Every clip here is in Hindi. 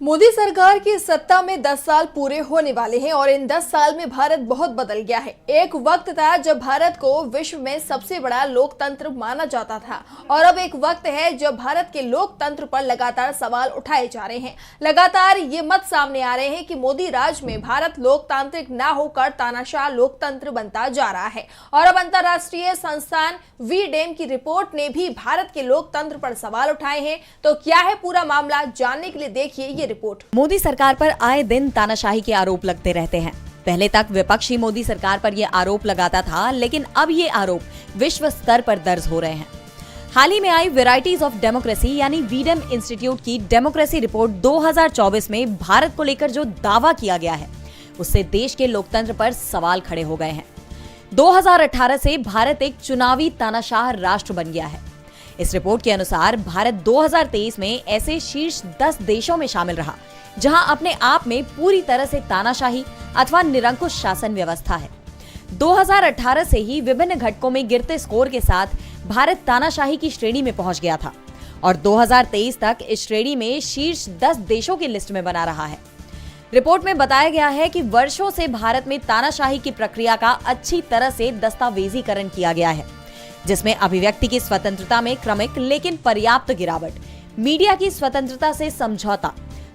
मोदी सरकार की सत्ता में 10 साल पूरे होने वाले हैं और इन 10 साल में भारत बहुत बदल गया है। एक वक्त था जब भारत को विश्व में सबसे बड़ा लोकतंत्र माना जाता था और अब एक वक्त है जब भारत के लोकतंत्र पर लगातार सवाल उठाए जा रहे हैं। लगातार ये मत सामने आ रहे हैं कि मोदी राज में भारत लोकतांत्रिक ना होकर तानाशाह लोकतंत्र बनता जा रहा है। और अब अंतर्राष्ट्रीय संस्थान वी-डेम की रिपोर्ट ने भी भारत के लोकतंत्र पर सवाल उठाए हैं। तो क्या है पूरा मामला, जानने के लिए देखिए ये रिपोर्ट। मोदी सरकार पर आए दिन तानाशाही के आरोप लगते रहते हैं। पहले तक विपक्ष ही मोदी सरकार पर ये आरोप लगाता था, लेकिन अब ये आरोप विश्व स्तर पर दर्ज हो रहे हैं। हाल ही में आई वेराइटीज ऑफ डेमोक्रेसी यानी वी-डेम इंस्टीट्यूट की डेमोक्रेसी रिपोर्ट 2024 में भारत को लेकर जो दावा किया गया है, उससे देश के लोकतंत्र पर सवाल खड़े हो गए हैं। 2018 से भारत एक चुनावी तानाशाह राष्ट्र बन गया है। इस रिपोर्ट के अनुसार भारत 2023 में ऐसे शीर्ष 10 देशों में शामिल रहा जहां अपने आप में पूरी तरह से तानाशाही अथवा निरंकुश शासन व्यवस्था है। 2018 से ही विभिन्न घटकों में गिरते स्कोर के साथ भारत तानाशाही की श्रेणी में पहुंच गया था और 2023 तक इस श्रेणी में शीर्ष 10 देशों की लिस्ट में बना रहा है। रिपोर्ट में बताया गया है कि वर्षों से भारत में तानाशाही की प्रक्रिया का अच्छी तरह से दस्तावेजीकरण किया गया है, जिसमें अभिव्यक्ति की स्वतंत्रता में क्रमिक लेकिन पर्याप्त गिरावट, मीडिया की स्वतंत्रता से समझौता,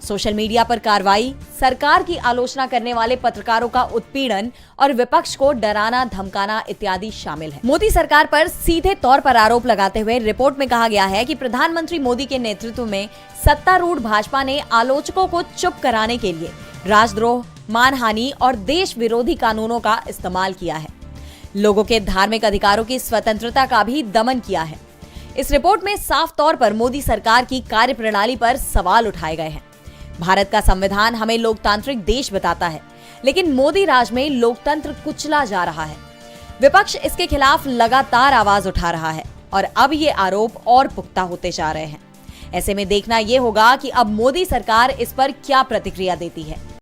सोशल मीडिया पर कार्रवाई, सरकार की आलोचना करने वाले पत्रकारों का उत्पीड़न और विपक्ष को डराना धमकाना इत्यादि शामिल है। मोदी सरकार पर सीधे तौर पर आरोप लगाते हुए रिपोर्ट में कहा गया है कि प्रधानमंत्री मोदी के नेतृत्व में सत्तारूढ़ भाजपा ने आलोचकों को चुप कराने के लिए राजद्रोह, मानहानि और देश विरोधी कानूनों का इस्तेमाल किया है। लोगों के धार्मिक अधिकारों की स्वतंत्रता का भी दमन किया है। इस रिपोर्ट में साफ तौर पर मोदी सरकार की कार्यप्रणाली पर सवाल उठाए गए हैं। भारत का संविधान हमें लोकतांत्रिक देश बताता है, लेकिन मोदी राज में लोकतंत्र कुचला जा रहा है। विपक्ष इसके खिलाफ लगातार आवाज उठा रहा है और अब ये आरोप और पुख्ता होते जा रहे हैं। ऐसे में देखना यह होगा कि अब मोदी सरकार इस पर क्या प्रतिक्रिया देती है।